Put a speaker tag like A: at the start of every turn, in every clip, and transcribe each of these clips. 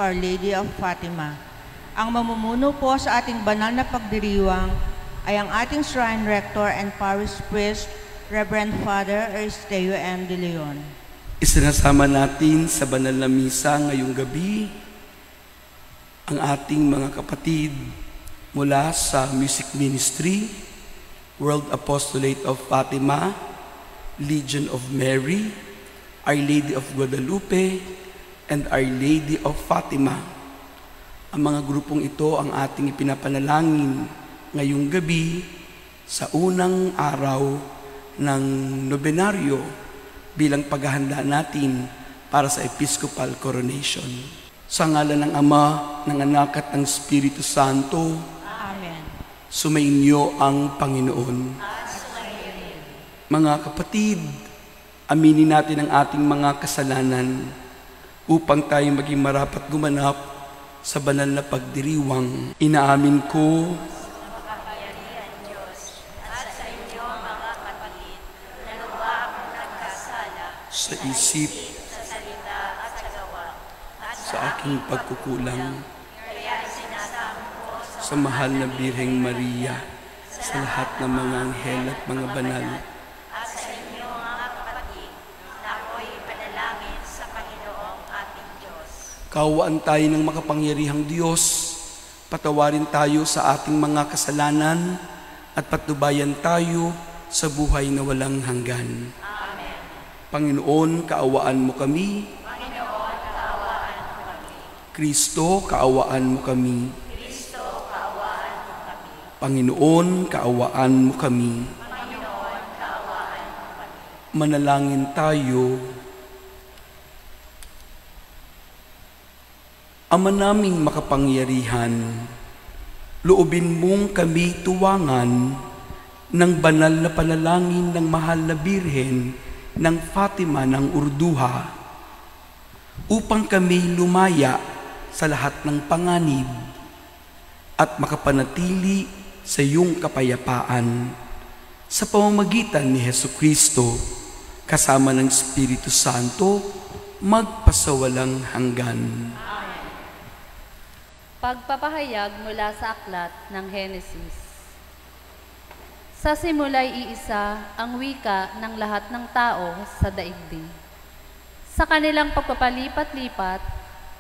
A: Our Lady of Fatima. Ang mamumuno po sa ating banal na pagdiriwang ay ang ating Shrine Rector and Parish Priest, Reverend Father Aristeo M. De Leon.
B: Isinasama natin sa banal na misa ngayong gabi ang ating mga kapatid mula sa Music Ministry, World Apostolate of Fatima, Legion of Mary, Our Lady of Guadalupe, and Our Lady of Fatima. Ang mga grupong ito ang ating ipinapanalangin ngayong gabi sa unang araw ng nobenaryo bilang paghahanda natin para sa Episcopal Coronation. Sa ngalan ng Ama, ng Anak at ng Espiritu Santo,
A: Amen.
B: Sumainyo ang Panginoon. Mga kapatid, aminin natin ang ating mga kasalanan upang tayo maging marapat gumanap sa banal na pagdiriwang. Inaamin ko sa isip, sa salita at sa gawa, sa aking pagkukulang, sa mahal na Birheng Maria, sa lahat ng mga anghel at mga banal,
C: at sa inyo mga kapatid, na ako'y panalangin sa Panginoong ating Diyos.
B: Kaawaan tayo ng makapangyarihang Diyos, patawarin tayo sa ating mga kasalanan at patnubayan tayo sa buhay na walang hanggan.
C: Amen.
B: Panginoon, kaawaan mo kami.
C: Panginoon, kaawaan mo kami.
B: Kristo, kaawaan mo kami.
C: Kristo, kaawaan mo kami.
B: Panginoon, kaawaan mo kami.
C: Panginoon, kaawaan mo kami.
B: Manalangin tayo. Ama naming makapangyarihan, loobin mong kami tuwangan ng banal na panalangin ng mahal na Birhen ng Fatima ng Urduha upang kami lumaya sa lahat ng panganib at makapanatili sa iyong kapayapaan sa pamamagitan ni Hesukristo kasama ng Espiritu Santo magpasawalang hanggan.
D: Pagpapahayag mula sa aklat ng Henesis. Sa simula'y iisa ang wika ng lahat ng tao sa daigdig. Sa kanilang pagpapalipat-lipat,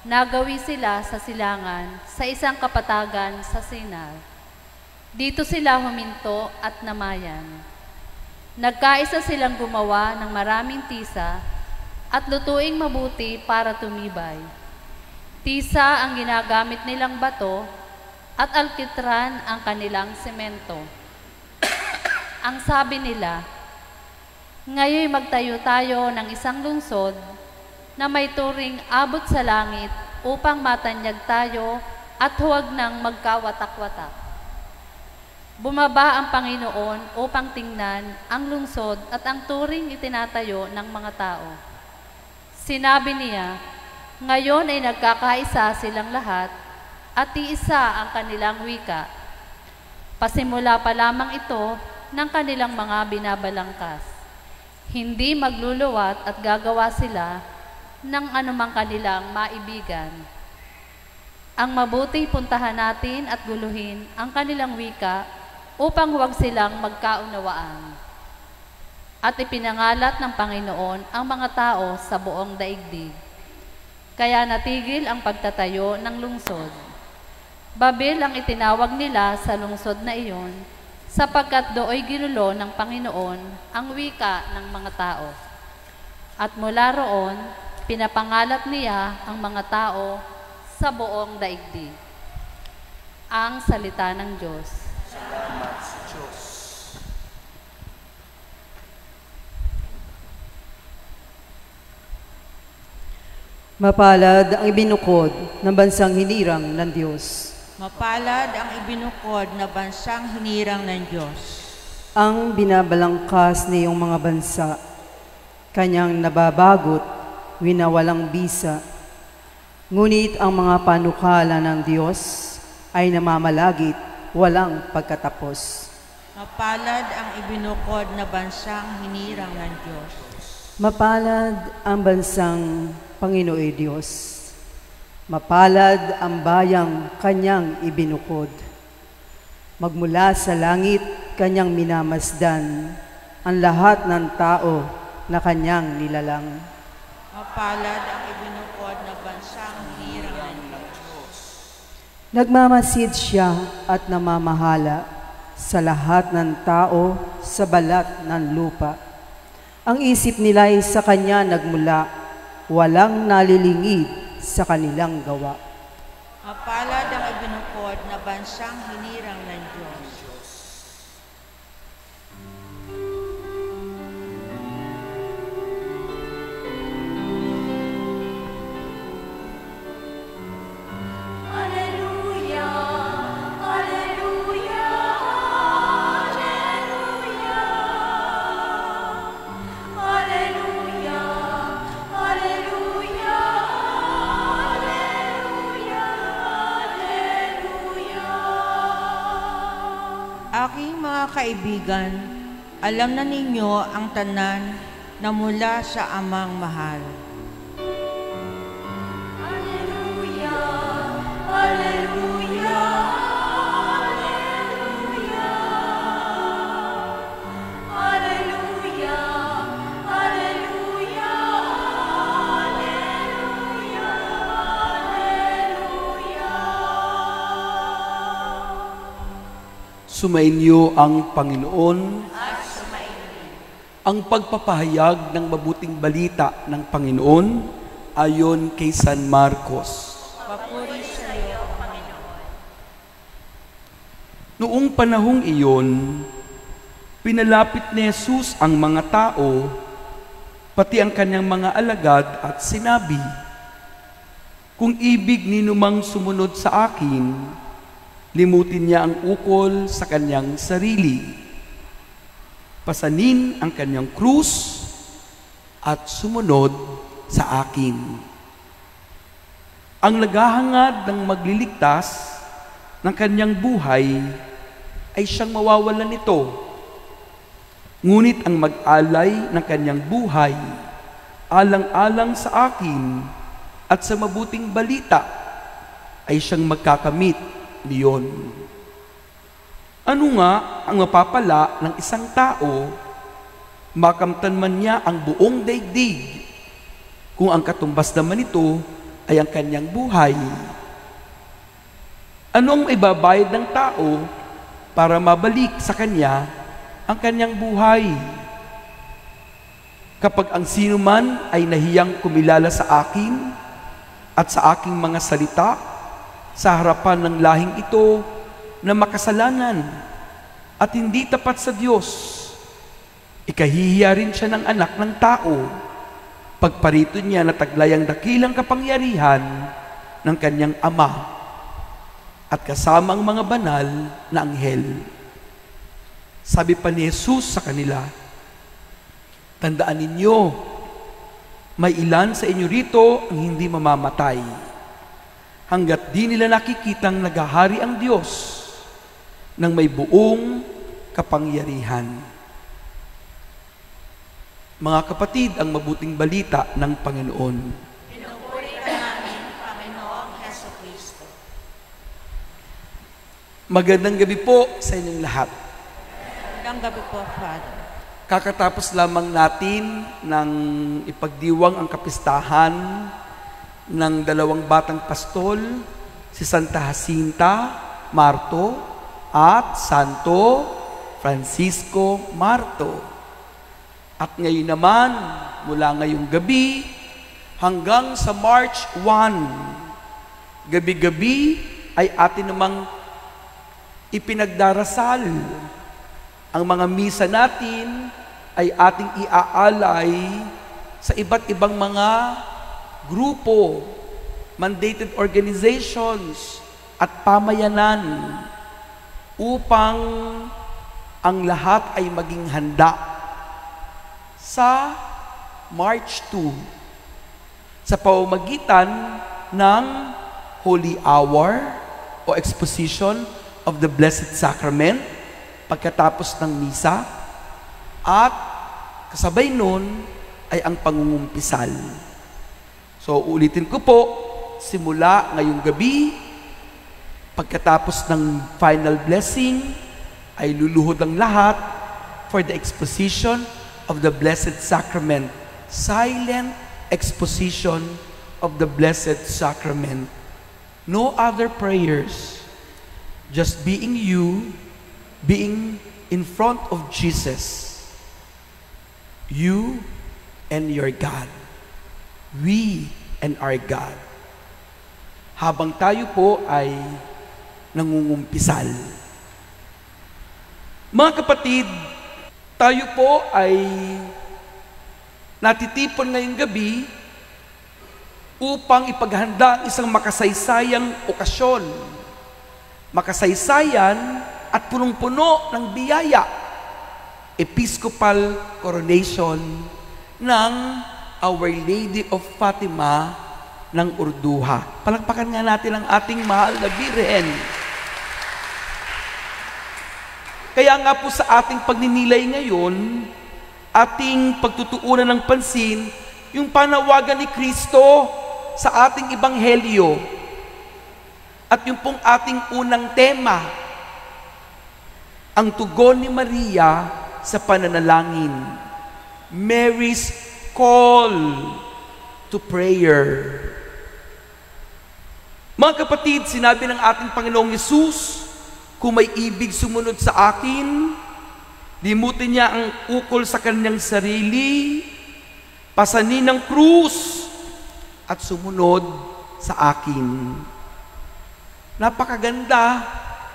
D: nagawi sila sa silangan sa isang kapatagan sa Sinar. Dito sila huminto at namayan. Nagkaisa silang gumawa ng maraming tisa at lutuing mabuti para tumibay. Tisa ang ginagamit nilang bato at alkitran ang kanilang semento. Ang sabi nila, ngayon magtayo tayo ng isang lungsod na may turing abot sa langit upang matanyag tayo at huwag nang magkawatak-watak. Bumaba ang Panginoon upang tingnan ang lungsod at ang turing itinatayo ng mga tao. Sinabi niya, ngayon ay nagkakaisa silang lahat at iisa ang kanilang wika. Pasimula pa lamang ito ng kanilang mga binabalangkas. Hindi magluluwat at gagawa sila ng anumang kanilang maibigan. Ang mabuti puntahan natin at guluhin ang kanilang wika upang huwag silang magkaunawaan. At ipinangalat ng Panginoon ang mga tao sa buong daigdig. Kaya natigil ang pagtatayo ng lungsod. Babel ang itinawag nila sa lungsod na iyon, sapagkat dooy ginulo ng Panginoon ang wika ng mga tao. At mula roon, pinapangalat niya ang mga tao sa buong daigdig. Ang salita ng Diyos.
B: Salamat sa Diyos.
E: Mapalad ang ibinukod ng bansang hinirang ng Diyos.
A: Mapalad ang ibinukod na bansang hinirang ng Diyos.
E: Ang binabalangkas niyong mga bansa, kanyang nababagot, winawalang bisa. Ngunit ang mga panukala ng Diyos ay namamalagit, walang pagkatapos.
A: Mapalad ang ibinukod na bansang hinirang ng Diyos.
E: Mapalad ang bansang Panginoon Diyos. Mapalad ang bayang kanyang ibinukod. Magmula sa langit kanyang minamasdan ang lahat ng tao na kanyang nilalang.
A: Mapalad ang ibinukod na bansang hinirang ng Diyos.
E: Nagmamasid siya at namamahala sa lahat ng tao sa balat ng lupa. Ang isip nila'y sa kanya nagmula, walang nalilingid sa kanilang gawa.
A: Mapalad ang ibinukod na bansang hinirang ng Diyos.
C: Alleluia, alleluia, alleluia. Alleluia, alleluia, alleluia, alleluia.
A: Aking mga kaibigan, alam na ninyo ang tanan na mula sa Amang mahal.
C: Alleluia, alleluia, alleluia. Alleluia, alleluia, alleluia, alleluia.
B: Sumainyo ang Panginoon. Ang pagpapahayag ng mabuting balita ng Panginoon ayon kay San Marcos.
A: Papuri sa iyo, Panginoon.
B: Noong panahong iyon, pinalapit ni Jesus ang mga tao, pati ang kanyang mga alagad at sinabi, "Kung ibig ninumang sumunod sa akin, limutin niya ang ukol sa kanyang sarili. Pasanin ang kanyang krus at sumunod sa akin. Ang naghahangad ng magliligtas ng kanyang buhay ay siyang mawawalan nito. Ngunit ang mag-alay ng kanyang buhay, alang-alang sa akin at sa mabuting balita, ay siyang magkakamit niyon." Ano nga ang mapapala ng isang tao, makamtan man niya ang buong daigdig, kung ang katumbas naman nito ay ang kanyang buhay? Ano ang ibabayad ng tao para mabalik sa kanya ang kanyang buhay? Kapag ang sino man ay nahiyang kumilala sa akin at sa aking mga salita sa harapan ng lahing ito na makasalanan at hindi tapat sa Diyos, ikahihiya rin siya ng anak ng tao pagparito niya na taglay ang dakilang kapangyarihan ng kanyang Ama at kasama ang mga banal na anghel. Sabi pa ni Jesus sa kanila, "Tandaan ninyo, may ilan sa inyo rito ang hindi mamamatay, hanggat di nila nakikitang naghahari ang Diyos ng may buong kapangyarihan." Mga kapatid, ang mabuting balita ng Panginoon.
A: Pinupuri ka namin, Panginoong Jesucristo.
B: Magandang gabi po sa inyong lahat.
A: Magandang gabi po, Father.
B: Kakatapos lamang natin ng ipagdiwang ang kapistahan ng dalawang batang pastol, si Santa Jacinta Marto at Santo Francisco Marto. At ngayon naman, mula ngayong gabi hanggang sa March 1, gabi-gabi ay atin namang ipinagdarasal. Ang mga misa natin ay ating iaalay sa iba't ibang mga grupo, mandated organizations at pamayanan upang ang lahat ay maging handa sa March 2 sa pamamagitan ng Holy Hour o Exposition of the Blessed Sacrament pagkatapos ng misa at kasabay nun ay ang pangungumpisal. So ulitin ko po, simula ngayong gabi, pagkatapos ng final blessing, ay luluhod ang lahat for the exposition of the Blessed Sacrament. Silent exposition of the Blessed Sacrament. No other prayers. Just being you, being in front of Jesus. You and your God. We and our God. Habang tayo po ay nangungumpisal. Mga kapatid, tayo po ay natitipon ngayong gabi upang ipaghanda ang isang makasaysayang okasyon. Makasaysayan at punong-puno ng biyaya. Episcopal coronation ng Our Lady of Fatima ng Urduha. Palakpakan nga natin ang ating mahal na Birhen. Kaya nga po sa ating pagninilay ngayon, ating pagtutuunan ng pansin, yung panawagan ni Kristo sa ating ebanghelyo. At yung pong ating unang tema, ang tugon ni Maria sa pananalangin. Mary's call to prayer. Mga kapatid, sinabi ng ating Panginoong Yesus, kung may ibig sumunod sa akin, limutin niya ang ukol sa kanyang sarili, pasanin ng krus, at sumunod sa akin. Napakaganda,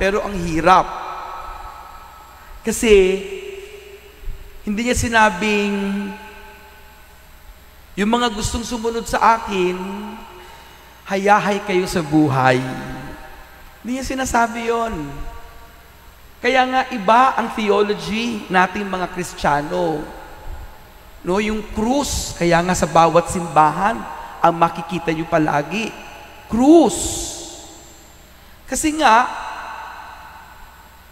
B: pero ang hirap. Kasi, hindi niya sinabing, yung mga gustong sumunod sa akin, hayahay kayo sa buhay. Hindi niya sinasabi yon. Kaya nga iba ang theology nating mga Kristiyano. No, yung krus, kaya nga sa bawat simbahan, ang makikita nyo palagi, krus. Kasi nga,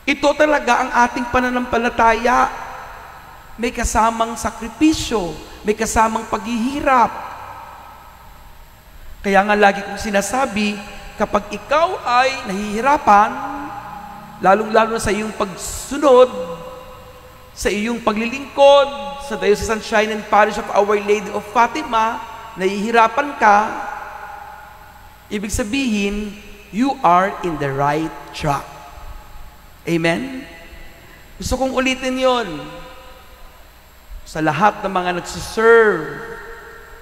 B: ito talaga ang ating pananampalataya. May kasamang sakripisyo, may kasamang paghihirap. Kaya nga lagi kong sinasabi, kapag ikaw ay nahihirapan, lalong-lalo sa iyong pagsunod, sa iyong paglilingkod, sa Diocesan Shrine and Parish of Our Lady of Fatima, nahihirapan ka, ibig sabihin, you are in the right track. Amen? Gusto kong ulitin yon. Sa lahat ng mga nagsiserve,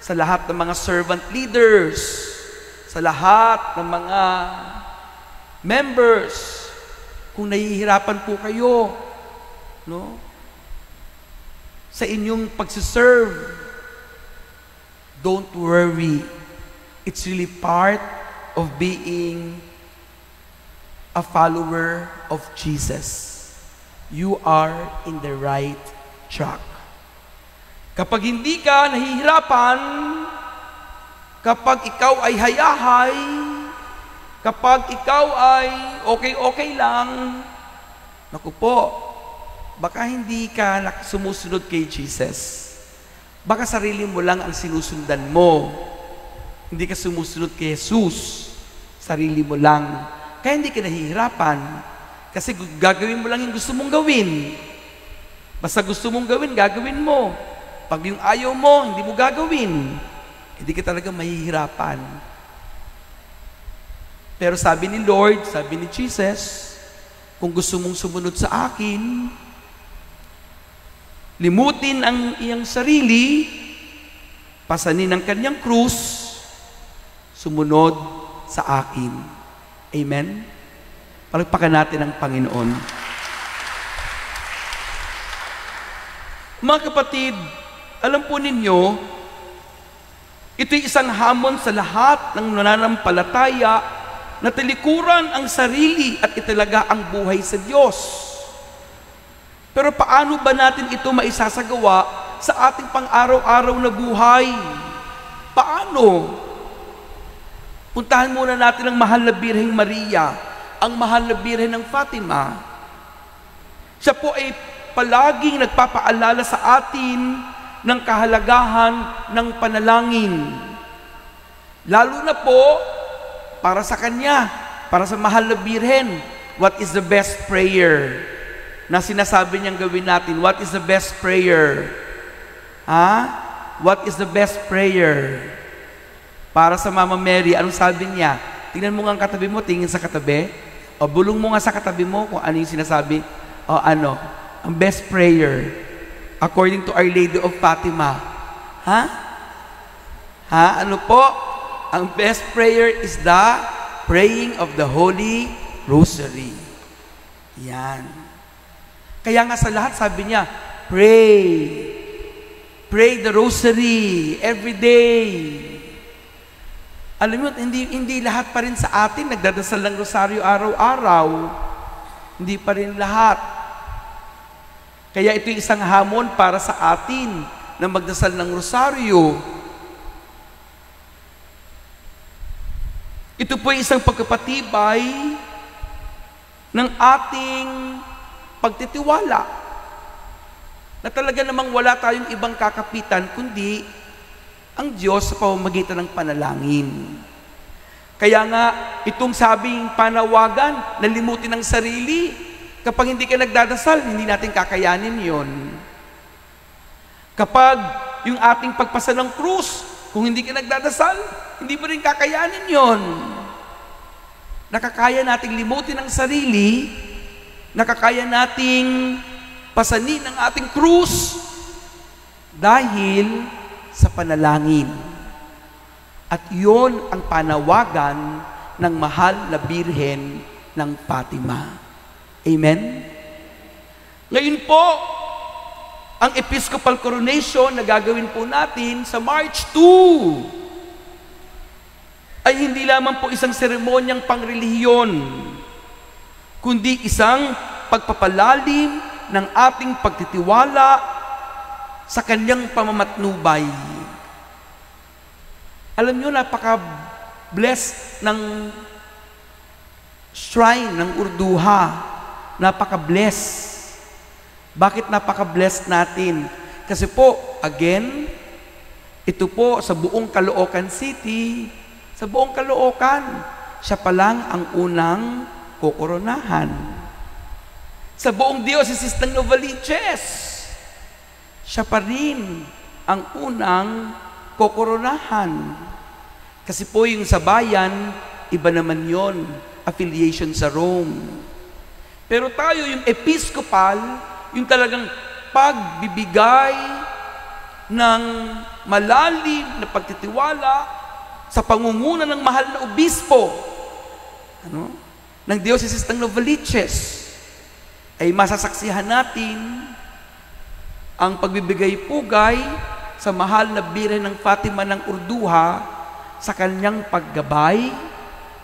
B: sa lahat ng mga servant leaders, sa lahat ng mga members, kung nahihirapan po kayo, no? Sa inyong pagsiserve, don't worry. It's really part of being a follower of Jesus. You are in the right track. Kapag hindi ka nahihirapan, kapag ikaw ay hayahay, kapag ikaw ay okay lang, naku po, baka hindi ka sumusunod kay Jesus. Baka sarili mo lang ang sinusundan mo. Hindi ka sumusunod kay Jesus. Sarili mo lang. Kaya hindi ka nahihirapan. Kasi gagawin mo lang yung gusto mong gawin. Basta gusto mong gawin, gagawin mo. Pag yung ayaw mo, hindi mo gagawin. Hindi ka talaga mahihirapan. Pero sabi ni Lord, sabi ni Jesus, kung gusto mong sumunod sa akin, limutin ang iyang sarili, pasanin ang kanyang krus, sumunod sa akin. Amen? Palagpakan natin ang Panginoon. Mga kapatid, alam po ninyo, ito'y isang hamon sa lahat ng nananampalataya na talikuran ang sarili at italaga ang buhay sa Diyos. Pero paano ba natin ito maisasagawa sa ating pang-araw-araw na buhay? Paano? Puntahan muna natin ang mahal na Birheng Maria, ang mahal na Birhen ng Fatima. Siya po ay palaging nagpapaalala sa atin ng kahalagahan ng panalangin. Lalo na po para sa kanya, para sa mahal na birhen. What is the best prayer na sinasabi niyang gawin natin? What is the best prayer? What is the best prayer? Para sa Mama Mary, anong sabi niya? Tingnan mo nga ang katabi mo, tingin sa katabi. O bulong mo nga sa katabi mo kung ano yung sinasabi. O ano, ang best prayer according to Our Lady of Fatima. Ano po? Ang best prayer is the praying of the Holy Rosary. Yan. Kaya nga sa lahat sabi niya, pray. Pray the Rosary every day. Alam mo, hindi lahat pa rin sa atin nagdadasal ng rosaryo araw-araw. Hindi pa rin lahat. Kaya ito yung isang hamon para sa atin na magdasal ng rosaryo. Ito po yung isang pagkapatibay ng ating pagtitiwala na talaga namang wala tayong ibang kakapitan kundi ang Diyos sa pamamagitan ng panalangin. Kaya nga, itong sabing panawagan, nalimutin ang sarili. Kapag hindi ka nagdadasal, hindi natin kakayanin yon. Kapag yung ating pagpasa ng krus, kung hindi ka nagdadasal, hindi mo rin kakayanin yon. Nakakaya nating limutin ang sarili, nakakaya nating pasanin ang ating krus dahil sa panalangin. At yon ang panawagan ng mahal na Birhen ng Fatima. Amen? Ngayon po, ang Episcopal Coronation na gagawin po natin sa March 2 ay hindi lamang po isang seremonyang pangrelihiyon, kundi isang pagpapalalim ng ating pagtitiwala sa kanyang pamamatnubay. Alam nyo, napaka-blessed ng shrine ng Urduha. Napaka-blessed. Bakit napaka-blessed natin? Kasi po, again, ito po sa buong Caloocan City, sa buong Caloocan, siya pa lang ang unang kokoronahan. Sa buong diocese ng Novaliches, siya pa rin ang unang kokoronahan. Kasi po yung sa bayan, iba naman yon, affiliation sa Rome. Pero tayo, yung episcopal, yung talagang pagbibigay ng malalim na pagtitiwala sa pangunguna ng mahal na obispo ng diocese ng Novaliches, ay masasaksihan natin ang pagbibigay pugay sa mahal na Birhen ng Fatima ng Urduha sa kanyang paggabay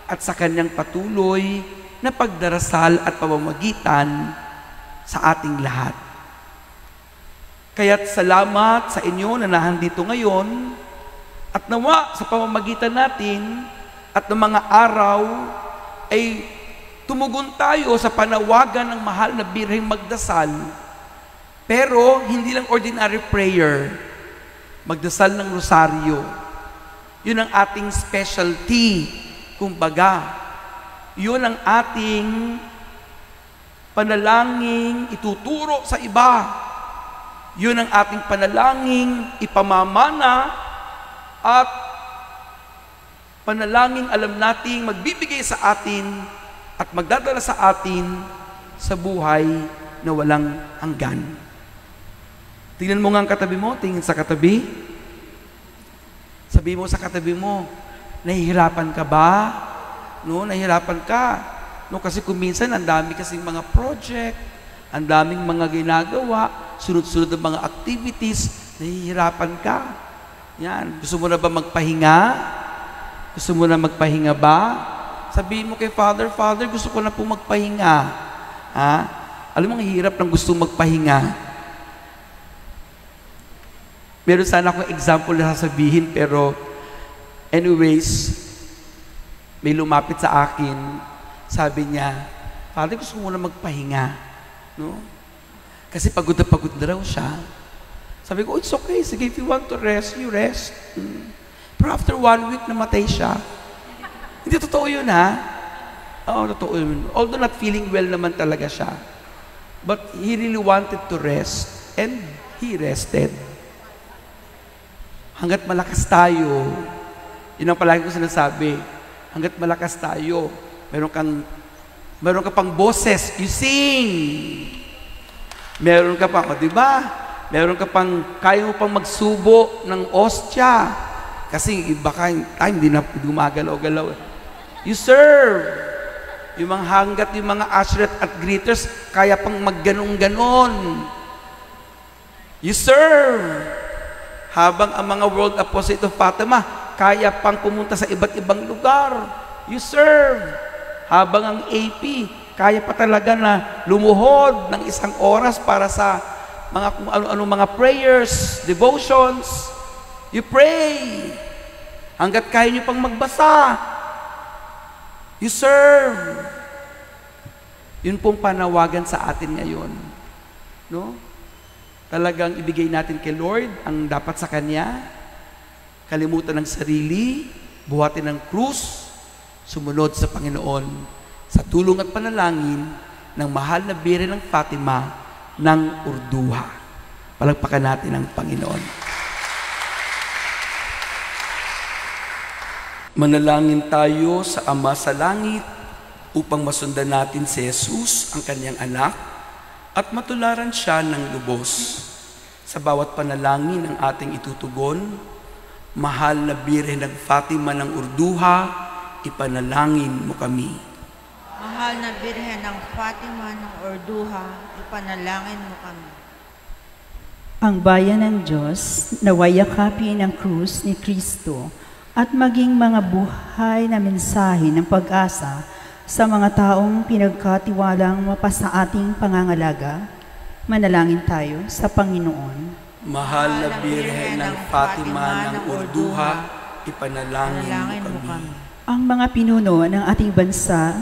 B: at sa kanyang patuloy na pagdarasal at pamamagitan sa ating lahat. Kaya't salamat sa inyo na nahandito ngayon at nawa sa pamamagitan natin at ng mga araw ay tumugon tayo sa panawagan ng mahal na Birheng magdasal. Pero, hindi lang ordinary prayer. Magdasal ng rosaryo. Yun ang ating specialty. Kumbaga, yun ang ating panalangin ituturo sa iba. Yun ang ating panalangin ipamamana at panalangin alam nating magbibigay sa atin at magdadala sa atin sa buhay na walang hanggan. Tingnan mo nga ang katabi mo, tingin sa katabi. Sabi mo sa katabi mo, nahihirapan ka ba? No, nahihirapan ka. No, kasi kung minsan, ang dami kasing mga project, ang daming mga ginagawa, sunod-sunod ng mga activities, nahihirapan ka. Yan. Gusto mo na ba magpahinga? Gusto mo na magpahinga ba? Sabihin mo kay Father, Father, gusto ko na po magpahinga. Alam mo, ang hirap ng gusto magpahinga. Meron sana akong example na sasabihin, pero anyways, may lumapit sa akin, sabi niya, Father, gusto mo na magpahinga. No? Kasi pagod na raw siya. Sabi ko, it's okay, sige, if you want to rest, you rest. Pero after 1 week, namatay siya. Hindi totoo yun, ha? Oo, totoo yun. Although not feeling well naman talaga siya. But he really wanted to rest. And he rested. Hanggat malakas tayo, yun ang palagi ko sinasabi, hanggat malakas tayo, meron ka pang boses, you sing. Meron ka pang, di ba? Meron ka pang, kaya mo pang magsubo ng ostya. Kasi baka hindi na gumagalaw-galaw. You serve. Yung mga hanggat, yung mga usheret at greeters, kaya pang magganon-ganon. You serve. Habang ang mga World Apostolate of Fatima, kaya pang pumunta sa iba't ibang lugar. You serve. Habang ang AP, kaya pa talaga na lumuhod ng 1 oras para sa mga kung ano-ano mga prayers, devotions. You pray. Hanggat kaya nyo pang magbasa. You serve. Yun pong panawagan sa atin ngayon. No? Talagang ibigay natin kay Lord ang dapat sa Kanya, kalimutan ng sarili, buhatin ng krus, sumunod sa Panginoon sa tulong at panalangin ng mahal na Birhen ng Fatima ng Urduha. Palagpakan natin ang Panginoon. Manalangin tayo sa Ama sa Langit upang masundan natin si Jesus, ang Kanyang anak, at matularan siya ng lubos. Sa bawat panalangin ang ating itutugon, mahal na Birhen ng Fatima ng Urduha, ipanalangin mo kami.
A: Mahal na Birhen ng Fatima ng Urduha, ipanalangin mo kami.
F: Ang bayan ng Diyos, naway yakapin ang krus ni Kristo at maging mga buhay na mensahe ng pag-asa sa mga taong pinagkatiwalang mapasa ating pangangalaga. Manalangin tayo sa Panginoon.
B: Mahal na Birhen ng Fatima ng Urduha, ipanalangin mo kami.
F: Ang mga pinuno ng ating bansa,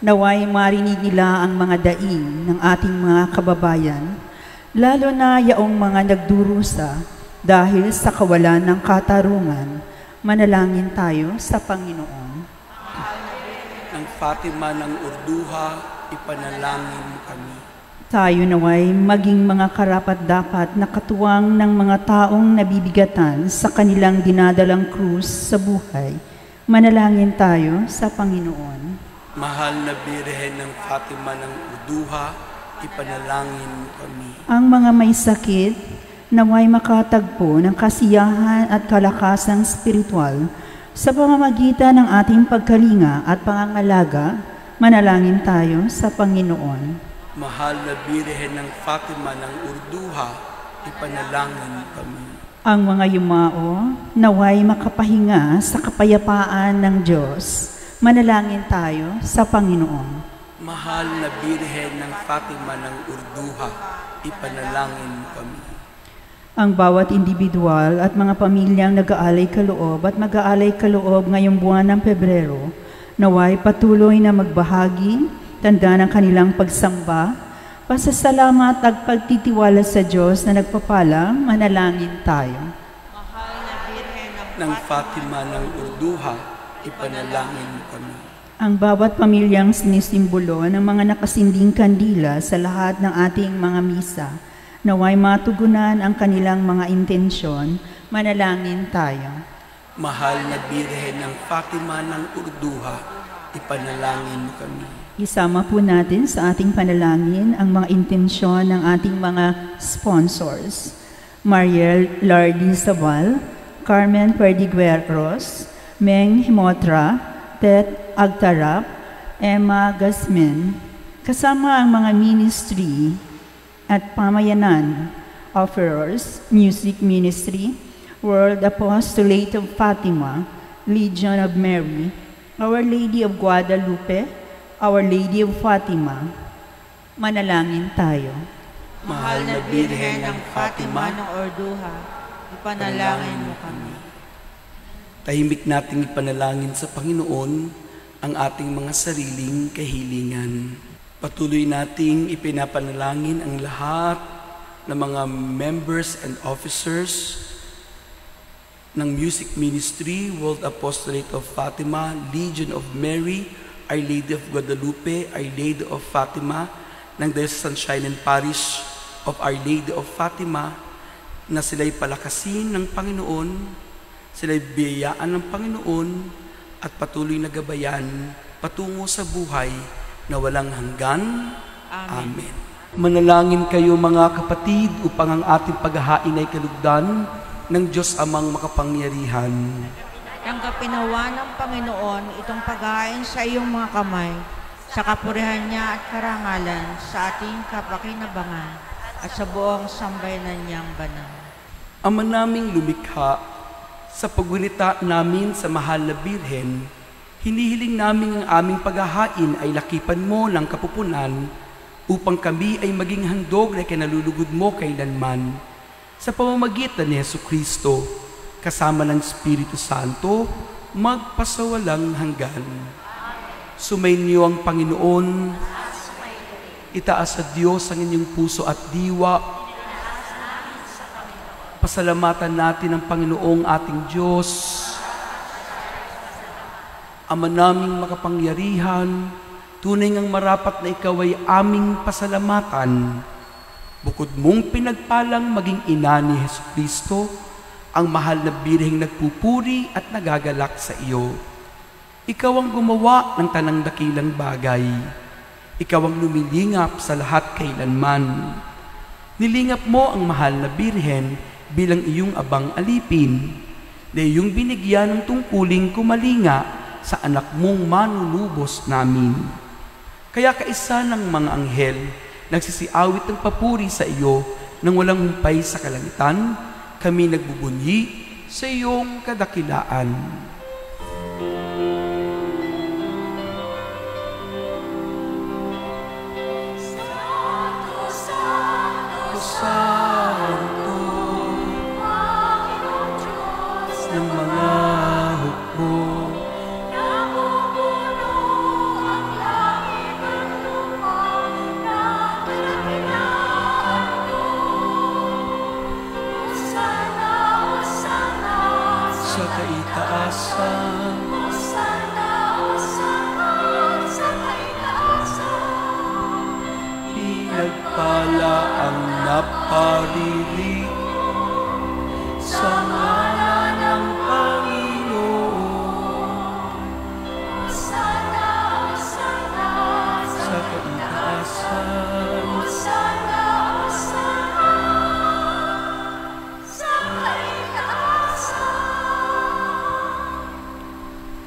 F: naway marinig nila ang mga daing ng ating mga kababayan, lalo na yaong mga nagdurusa dahil sa kawalan ng katarungan. Manalangin tayo sa Panginoon.
B: Ng Fatima ng Urduha, ipanalangin mo kami.
F: Tayo naway maging mga karapat-dapat na katuwang ng mga taong nabibigatan sa kanilang dinadalang krus sa buhay. Manalangin tayo sa Panginoon.
B: Mahal na Birhen ng Fatima ng Urduha, ipanalangin mo kami.
F: Ang mga may sakit, naway makatagpo ng kasiyahan at kalakasang spiritual sa pamamagitan ng ating pagkalinga at pangangalaga. Manalangin tayo sa Panginoon.
B: Mahal na Birhen ng Fatima ng Urduha, ipanalangin mo kami.
F: Ang mga yumao, naway makapahinga sa kapayapaan ng Diyos. Manalangin tayo sa Panginoon.
B: Mahal na Birhen ng Fatima ng Urduha, ipanalangin mo kami.
F: Ang bawat individual at mga pamilyang nag-aalay kaloob at mag-aalay kaloob ngayong buwan ng Pebrero, naway patuloy na magbahagi, tanda ng kanilang pagsamba, pasasalamat at pagtitiwala sa Diyos na nagpapala. Manalangin tayo.
A: Mahal na Birhen
B: Ng Fatima ng Urduha, ipanalangin mo kami.
F: Ang bawat pamilyang sinisimbolo ng mga nakasinding kandila sa lahat ng ating mga misa, naway matugunan ang kanilang mga intensyon. Manalangin tayo.
B: Mahal na Birhen ng Fatima ng Urduha, ipanalangin mo kami.
F: Isama po natin sa ating panalangin ang mga intensyon ng ating mga sponsors. Mariel Lardi Sabal, Carmen Perdigueros, Meng Himotra, Tet Agtarap, Emma Gasmin, kasama ang mga ministry at pamayanan, offerers, music ministry, World Apostolate of Fatima, Legion of Mary, Our Lady of Guadalupe, Our Lady of Fatima. Manalangin tayo.
A: Mahal na Birhen ng Fatima ng Urduha, ipanalangin mo kami.
B: Tahimik nating ipanalangin sa Panginoon ang ating mga sariling kahilingan. Patuloy nating ipinapanalangin ang lahat ng mga members and officers ng Music Ministry, World Apostolate of Fatima, Legion of Mary, Our Lady of Guadalupe, Our Lady of Fatima, ng Diocesan Shrine and Parish of Our Lady of Fatima, na sila'y palakasin ng Panginoon, sila'y biyayaan ng Panginoon, at patuloy na gabayan patungo sa buhay na walang hanggan. Amen. Manalangin kayo mga kapatid upang ang ating paghahain ay kalugdan ng Diyos Amang makapangyarihan.
A: Tanggapin nawa ng Panginoon itong paghahain sa iyong mga kamay, sa kapurihan niya at karangalan, sa ating kapakinabangan, at sa buong sambayanan niyang banal.
B: Ama naming lumikha, sa paggunita namin sa mahal na Birhen, hinihiling namin ang aming paghahain ay lakipan mo ng kapupunan upang kami ay maging handog na kinalulugod mo kailanman. Sa pamamagitan ni Jesucristo, kasama ng Espiritu Santo, magpasawalang hanggan. Sumainyo ang Panginoon, itaas sa Diyos ang inyong puso at diwa. Pasalamatan natin ang Panginoong ating Diyos. Ama naming makapangyarihan, tunay ngang marapat na ikaw ay aming pasalamatan. Bukod mong pinagpalang maging ina ni Jesucristo, ang mahal na birheng nagpupuri at nagagalak sa iyo. Ikaw ang gumawa ng tanang dakilang bagay. Ikaw ang lumilingap sa lahat kailanman. Nilingap mo ang mahal na birhen bilang iyong abang alipin, na iyong binigyan ng tungkuling kumalinga sa anak mong manunubos namin. Kaya kaisa ng mga anghel, nagsisiawit ng papuri sa iyo nang walang humpay sa kalangitan, kami nagbubunyi sa iyong kadakilaan. Santo ng mga hukbo, sa kaitaasan, pinagpala ang napariri sa ngalan ng Panginoon, sa kaitaasan,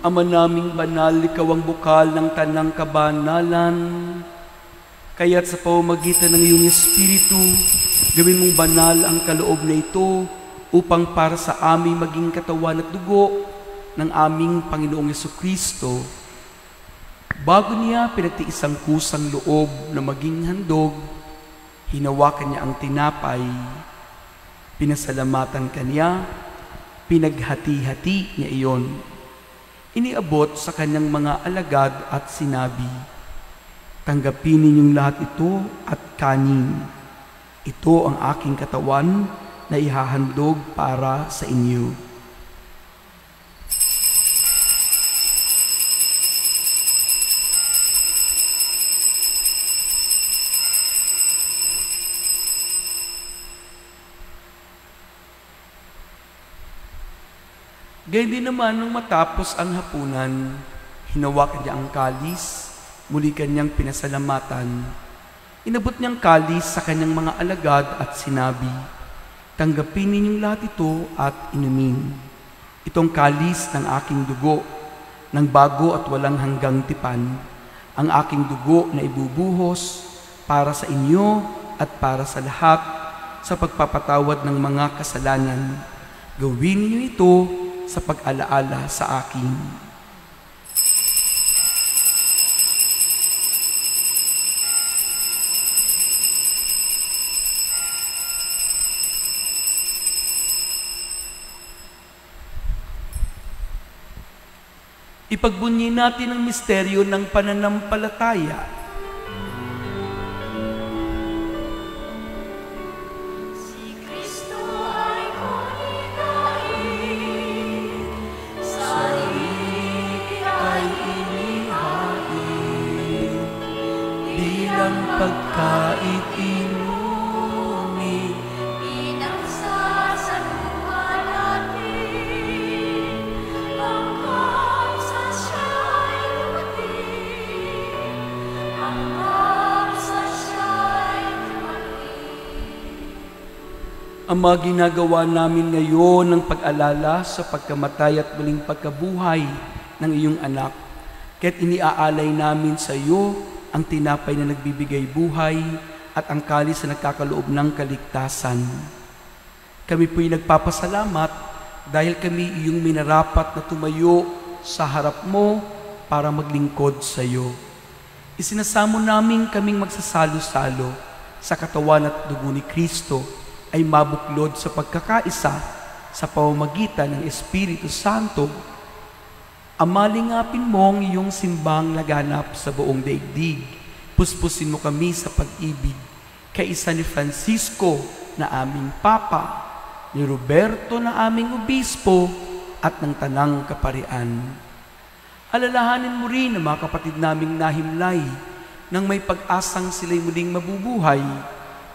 B: Ama naming banal, ikaw ang bukal ng tanang kabanalan. Kaya't sa pamamagitan ng iyong Espiritu, gawin mong banal ang kaloob na ito upang para sa aming maging katawan at dugo ng aming Panginoong Jesucristo. Bago niya pinagtiis ang kusang loob na maging handog, hinawakan niya ang tinapay, pinasalamatan kanya, pinaghati-hati niya iyon. Iniabot sa kanyang mga alagad at sinabi, tanggapin ninyong lahat ito at kanin. Ito ang aking katawan na ihahandog para sa inyo. Gayun din naman nung matapos ang hapunan, hinawakan niya ang kalis, muli kanyang pinasalamatan. Inabot niyang kalis sa kanyang mga alagad at sinabi, tanggapin ninyong lahat ito at inumin. Itong kalis ng aking dugo, ng bago at walang hanggang tipan, ang aking dugo na ibubuhos para sa inyo at para sa lahat sa pagpapatawad ng mga kasalanan. Gawin niyo ito sa pag-alaala sa akin. Ipagbunyi natin ang misteryo ng pananampalataya.
C: Si Kristo ay kunitain.
B: ang pagkaitinuni.
C: Pinagsasaluhan natin hanggang sa siya'y dumating, hanggang sa siya'y dumating.
B: Ama, ginagawa namin ngayon ng pag-alala sa pagkamatay at muling pagkabuhay ng iyong anak. Kaya't iniaalay namin sa iyo ang tinapay na nagbibigay buhay at ang kalis na nagkakaloob ng kaligtasan. Kami po'y nagpapasalamat dahil kami iyong minarapat na tumayo sa harap mo para maglingkod sa iyo. Isinasamo namin kaming magsasalo-salo sa katawan at dugo ni Kristo ay mabuklod sa pagkakaisa sa pamamagitan ng Espiritu Santo. Amalingapin mo ang iyong simbang laganap sa buong daigdig. Puspusin mo kami sa pag-ibig. Kaisa ni Francisco na aming Papa, ni Roberto na aming Obispo, at ng Tanang Kaparian. Alalahanin mo rin ang mga kapatid naming nahimlay nang may pag-asang sila'y muling mabubuhay,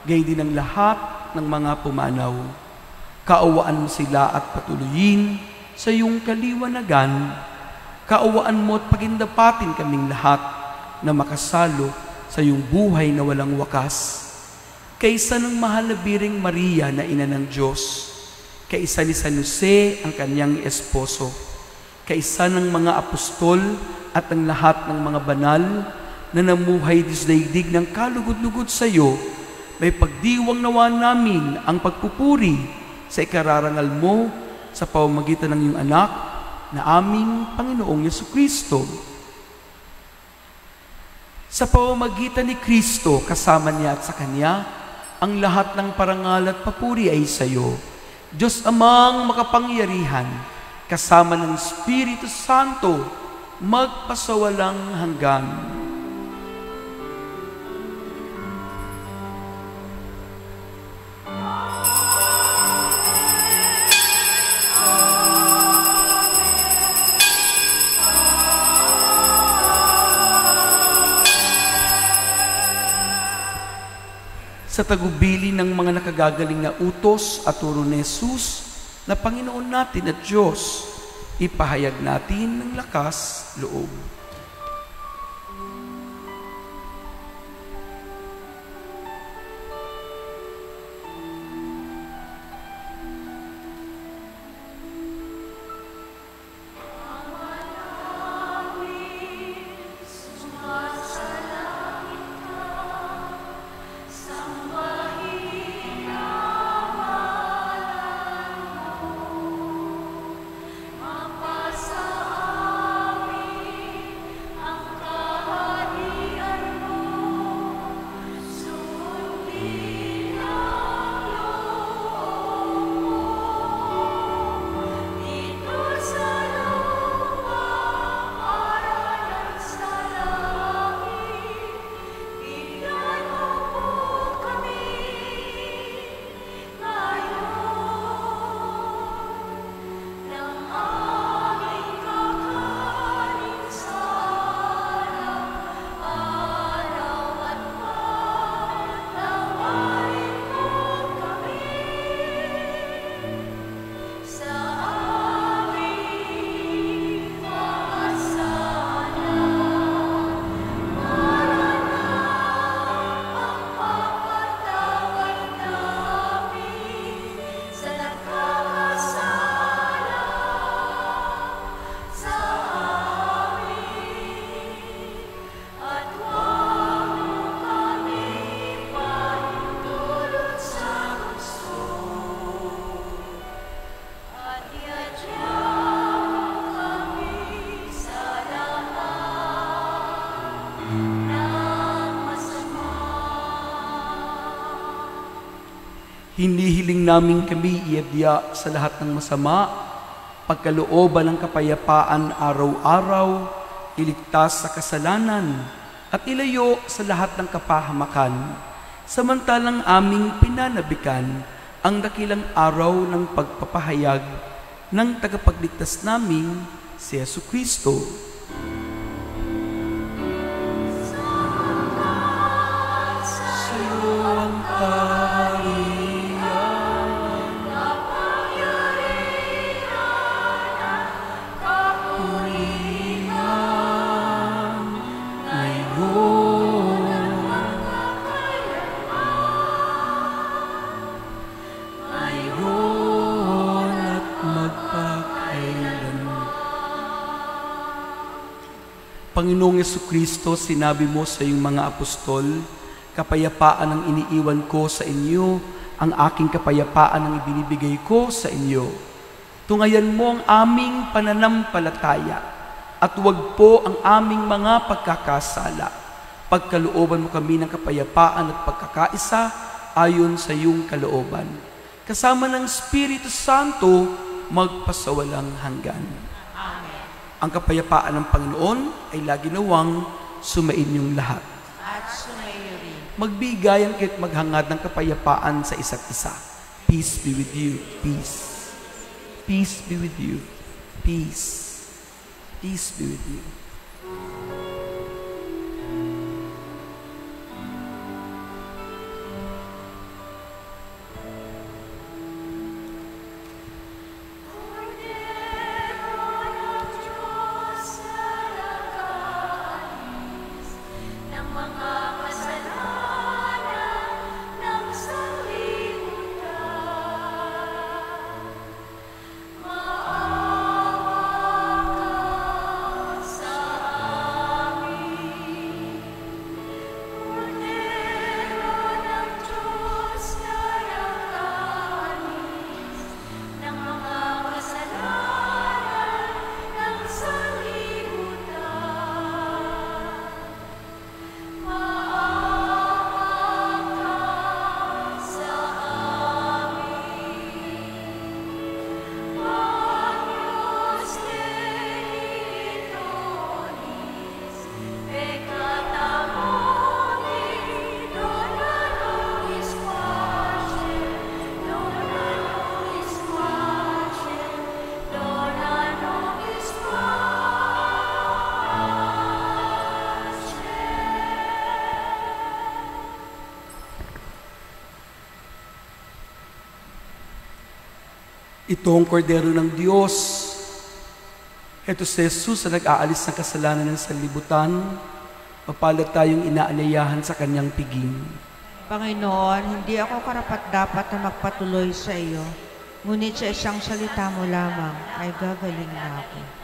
B: gayon din ang lahat ng mga pumanaw. Kaawaan mo sila at patuloyin sa iyong kaliwanagan. Kaawaan mo at pagindapatin kaming lahat na makasalo sa iyong buhay na walang wakas. Kaisa ng mahal na Biring Maria na ina ng Diyos, kaisa ni San Jose ang kanyang esposo, kaisa ng mga apostol at ang lahat ng mga banal na namuhay disdaigdig ng kalugod-lugod sa iyo, may pagdiwang nawa namin ang pagpupuri sa ikararangal mo sa pamamagitan ng iyong anak na aming Panginoong Yesukristo. Sa pamamagitan ni Kristo, kasama niya at sa Kanya, ang lahat ng parangal at papuri ay sa iyo, Diyos Amang makapangyarihan, kasama ng Espiritu Santo, magpasawalang hanggan. Sa tagubili ng mga nakagagaling na utos at turo ni Jesus na Panginoon natin at Diyos, ipahayag natin ng lakas loob. Hinihiling namin kami iadya sa lahat ng masama, pagkalooban ng kapayapaan araw-araw, iligtas sa kasalanan, at ilayo sa lahat ng kapahamakan, samantalang aming pinanabikan ang dakilang araw ng pagpapahayag ng tagapagligtas naming si Jesucristo.
C: Sa
B: Panginoong Yesukristo, sinabi mo sa iyong mga apostol, kapayapaan ang iniiwan ko sa inyo, ang aking kapayapaan ang ibinibigay ko sa inyo. Tungayan mo ang aming pananampalataya at huwag po ang aming mga pagkakasala. Pagkalooban mo kami ng kapayapaan at pagkakaisa ayon sa iyong kalooban. Kasama ng Espiritu Santo, magpasawalang hanggan. Ang kapayapaan ng Panginoon ay lagi nawang sumain lahat.
A: At sumayo rin.
B: Magbigayan kaya't maghangad ng kapayapaan sa isa't isa. Peace be with you. Peace. Peace be with you. Peace. Peace be with you. Ito ang kordero ng Diyos. Ito si Jesus na nag-aalis ng kasalanan ng sanlibutan. Mapalad tayong inaanyayahan sa kanyang piging.
A: Panginoon, hindi ako karapat-dapat na magpatuloy sa iyo, ngunit sa isang salita mo lamang ay gagaling na ako.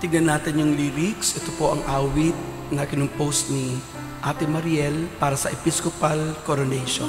B: Tignan natin yung lyrics. Ito po ang awit na kinumpose ni Ate Mariel para sa Episcopal Coronation.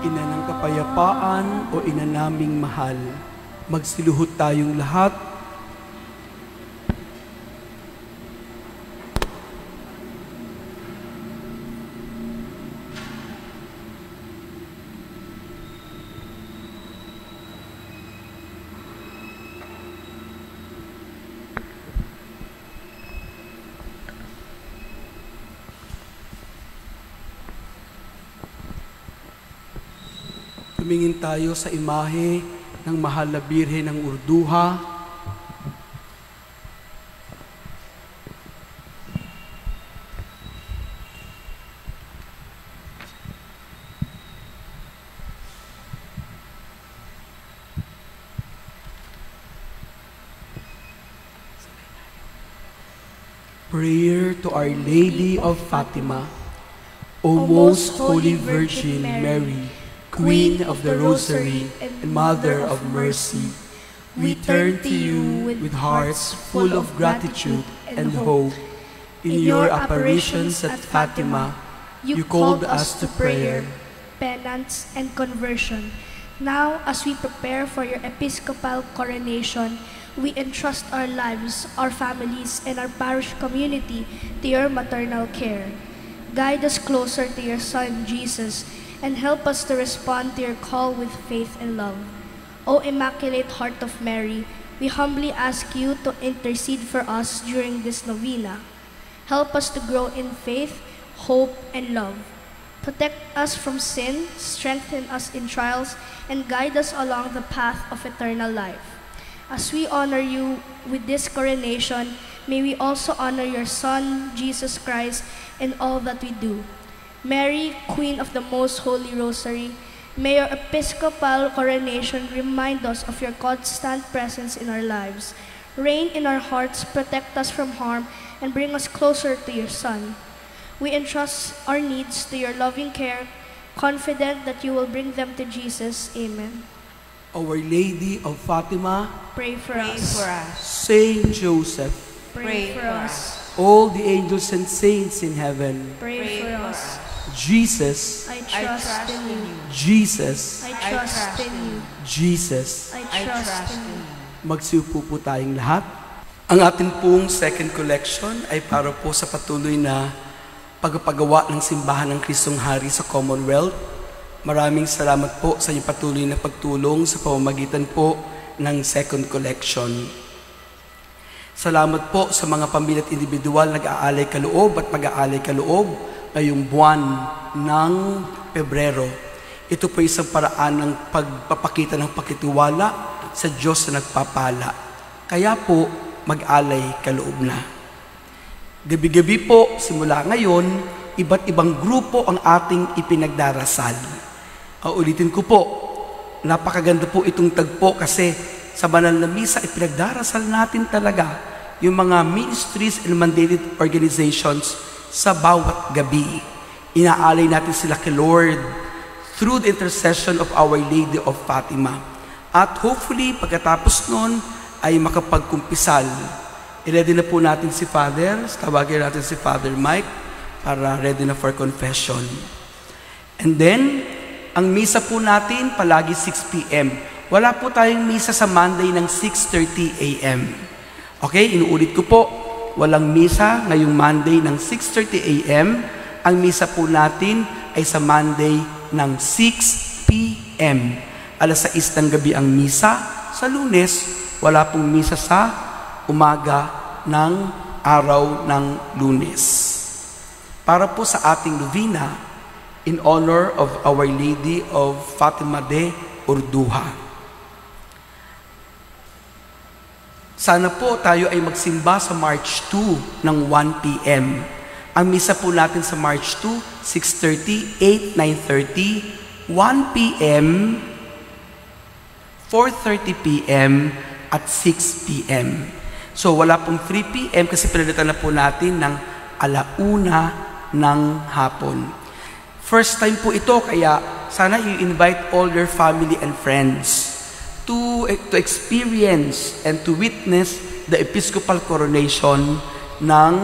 B: Ina ng kapayapaan o ina naming mahal, magsiluhod tayong lahat. Tumingin tayo sa imahe ng mahal na Birhen ng Urduha. Prayer to Our Lady of Fatima. O most Holy Virgin Mary, Queen of the Rosary and Mother of Mercy, we turn to you with hearts full of gratitude and hope. In your apparitions at Fatima, you called us to prayer,
G: penance, and conversion. Now, as we prepare for your episcopal coronation, we entrust our lives, our families, and our parish community to your maternal care. Guide us closer to your Son, Jesus, and help us to respond to your call with faith and love. O Immaculate Heart of Mary, we humbly ask you to intercede for us during this novena. Help us to grow in faith, hope, and love. Protect us from sin, strengthen us in trials, and guide us along the path of eternal life. As we honor you with this coronation, may we also honor your Son, Jesus Christ, in all that we do. Mary, Queen of the Most Holy Rosary, may your episcopal coronation remind us of your constant presence in our lives. Reign in our hearts, protect us from harm, and bring us closer to your Son. We entrust our needs to your loving care, confident that you will bring them to Jesus. Amen.
B: Our Lady of Fatima,
G: Pray for
A: Pray
G: us.
A: for us.
B: Saint Joseph,
G: Pray for us.
B: all the angels and saints in heaven,
G: Pray for us.
B: Jesus,
G: I trust in you.
B: Jesus,
G: I trust in you.
B: Jesus.
G: I trust in you.
B: Magsiupo po tayong lahat. Ang atin pong second collection ay para po sa patuloy na pagpapagawa ng simbahan ng Kristong Hari sa Commonwealth. Maraming salamat po sa inyong patuloy na pagtulong sa pamamagitan po ng second collection. Salamat po sa mga pamilya at individual na nag-aalay kaloob at mag-aalay kaloob ngayong buwan ng Pebrero. Ito po isang paraan ng pagpapakita ng pakitiwala sa Diyos na nagpapala. Kaya po, mag-alay kaloob na. Gabi-gabi po, simula ngayon, iba't ibang grupo ang ating ipinagdarasal. Ulitin ko po, napakaganda po itong tagpo kasi sa banal na misa, ipinagdarasal natin talaga yung mga ministries and mandated organizations sa bawat gabi. Inaalay natin sila kay Lord through the intercession of Our Lady of Fatima. At hopefully, pagkatapos nun, ay makapagkumpisal. I-ready na po natin si Father. Tawagin natin si Father Mike para ready na for confession. And then, ang misa po natin, palagi 6 p.m. Wala po tayong misa sa Monday ng 6:30 a.m. Okay, inuulit ko po. Walang misa ngayong Monday ng 6:30 a.m. Ang misa po natin ay sa Monday ng 6 p.m. Alas 6 ng gabi ang misa. Sa Lunes, wala pong misa sa umaga ng araw ng Lunes. Para po sa ating novena, in honor of Our Lady of Fatima de Urduha. Sana po tayo ay magsimba sa March 2 ng 1 p.m. Ang misa po natin sa March 2, 6:30, 8, 9:30, 1 p.m., 4:30 p.m., at 6 p.m. So wala pong 3 p.m. kasi pinalitan na po natin ng 1:00 ng hapon. First time po ito, kaya sana you-invite all your family and friends to experience and to witness the Episcopal coronation ng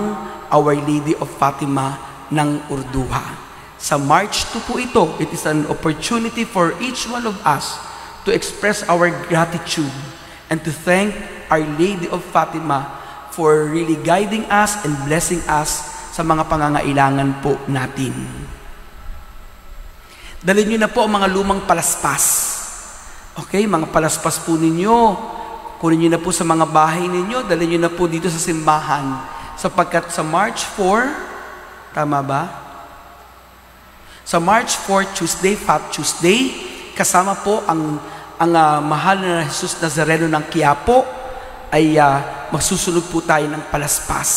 B: Our Lady of Fatima ng Urduha. Sa March 2 po ito, it is an opportunity for each one of us to express our gratitude and to thank Our Lady of Fatima for really guiding us and blessing us sa mga pangangailangan po natin. Dalhin niyo na po ang mga lumang palaspas. Okay, mga palaspas po ninyo. Kunin niyo na po sa mga bahay ninyo. Dalhin niyo na po dito sa simbahan. Sapagkat sa March 4, tama ba? Sa March 4, Tuesday, Fat Tuesday, kasama po ang mahal na Jesus Nazareno ng Quiapo, ay magsusunog po tayo ng palaspas.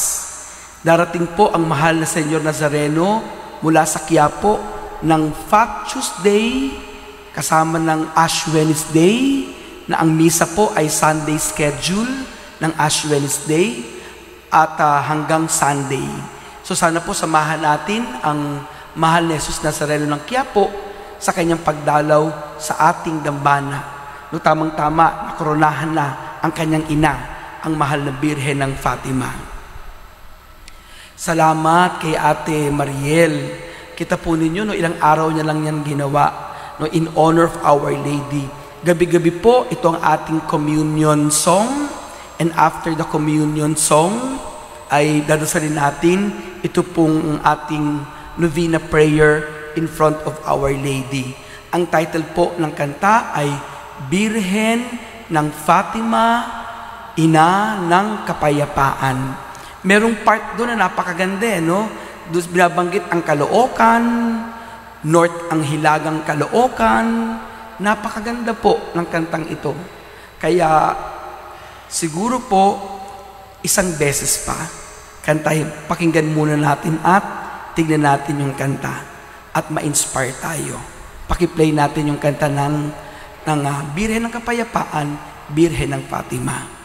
B: Darating po ang mahal na Senyor Nazareno mula sa Quiapo ng Fat Tuesday, kasama ng Ash Wednesday, na ang misa po ay Sunday schedule ng Ash Wednesday at hanggang Sunday. So sana po samahan natin ang mahal na Jesus Nazareno ng Quiapo sa kanyang pagdalaw sa ating dambana. No, tamang-tama, nakoronahan na ang kanyang ina, ang mahal na Birhen ng Fatima. Salamat kay Ate Mariel. Kita po ninyo, no, ilang araw niya lang yan ginawa, no, in honor of Our Lady. Gabi-gabi po, ito ang ating communion song. And after the communion song, ay dadasalin natin ito pong ating novena prayer in front of Our Lady. Ang title po ng kanta ay Birhen ng Fatima, Ina ng Kapayapaan. Merong part doon na napakaganda, no? Doon binabanggit ang Caloocan, North ang Hilagang Caloocan. Napakaganda po ng kantang ito. Kaya siguro po isang beses pa, kantahin, pakinggan muna natin at tignan natin yung kanta at ma-inspire tayo. Pakiplay natin yung kanta ng Birhen ng Kapayapaan, Birhen ng Fatima.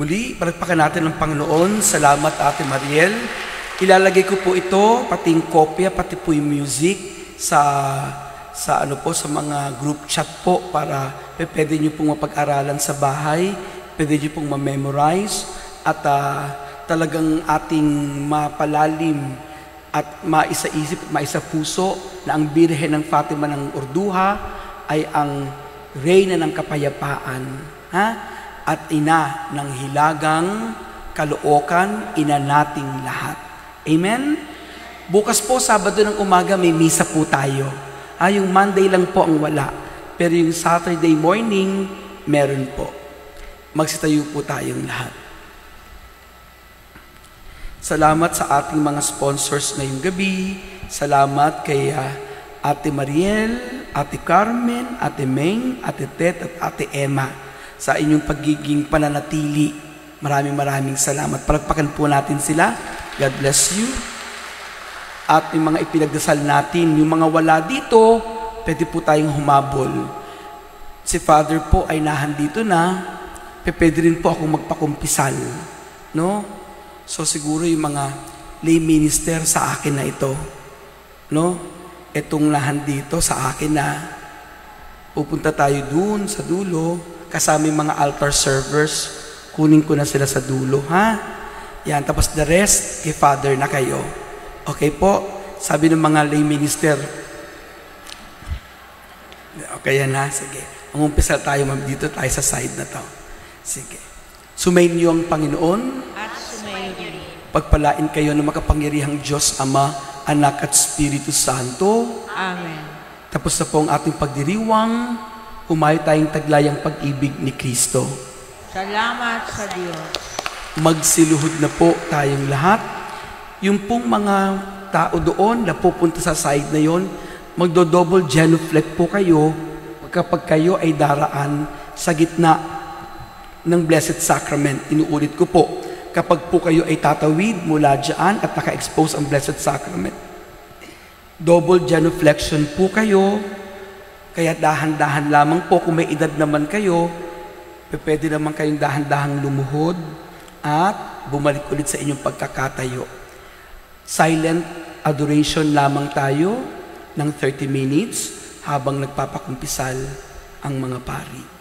B: Muli, palagpakan natin ng Panginoon. Salamat, Ate Mariel. Ilalagay ko po ito, pati yung kopya, pati po yung music sa sa sa mga group chat po para pwede niyo pong mapag-aralan sa bahay, pwede niyo pong ma-memorize at talagang ating mapalalim at maisa-isip at maisa-puso na ang Birhen ng Fatima ng Urduha ay ang reyna ng kapayapaan, at ina ng hilagang Caloocan, ina nating lahat. Amen? Bukas po, Sabado ng umaga, may misa po tayo. Yung Monday lang po ang wala. Pero yung Saturday morning, meron po. Magsitayo po tayong lahat. Salamat sa ating mga sponsors ngayong gabi. Salamat kay Ate Mariel, Ate Carmen, Ate Meng, Ate Tet at Ate Emma sa inyong pagiging pananatili. Maraming salamat. Palakpakan po natin sila. God bless you. At yung mga ipinagdasal natin, yung mga wala dito, pwede po tayong humabol. Si Father po ay nahandito na, pwede rin po akong magpakumpisal. No? So siguro yung mga lay minister sa akin na ito, no? Itong nahandito sa akin na pupunta tayo dun sa dulo, kasama yung mga altar servers, kunin ko na sila sa dulo, Yan, tapos the rest, kay Father na kayo. Okay po? Sabi ng mga lay minister. Okay yan sige. Umpisa tayo, dito tayo sa side na to. Sige. Sumayin niyo ang Panginoon.
A: At sumayin din.
B: Pagpalain kayo ng makapangyarihang Diyos, Ama, Anak at Espiritu Santo.
A: Amen.
B: Tapos na po ang ating pagdiriwang, humayo tayong taglayang pag-ibig ni Kristo.
A: Salamat sa Diyos.
B: Magsiluhod na po tayong lahat. Yung pong mga tao doon na pupunta sa side na yon, magdo-double genuflect po kayo kapag kayo ay daraan sa gitna ng Blessed Sacrament. Inuulit ko po, kapag po kayo ay tatawid mula dyan at naka-expose ang Blessed Sacrament, double genuflection po kayo, kaya dahan-dahan lamang po. Kung may edad naman kayo, pwede naman kayong dahan-dahang lumuhod at bumalik ulit sa inyong pagkakatayo. Silent adoration lamang tayo ng 30 minutes habang nagpapakumpisal ang mga pari.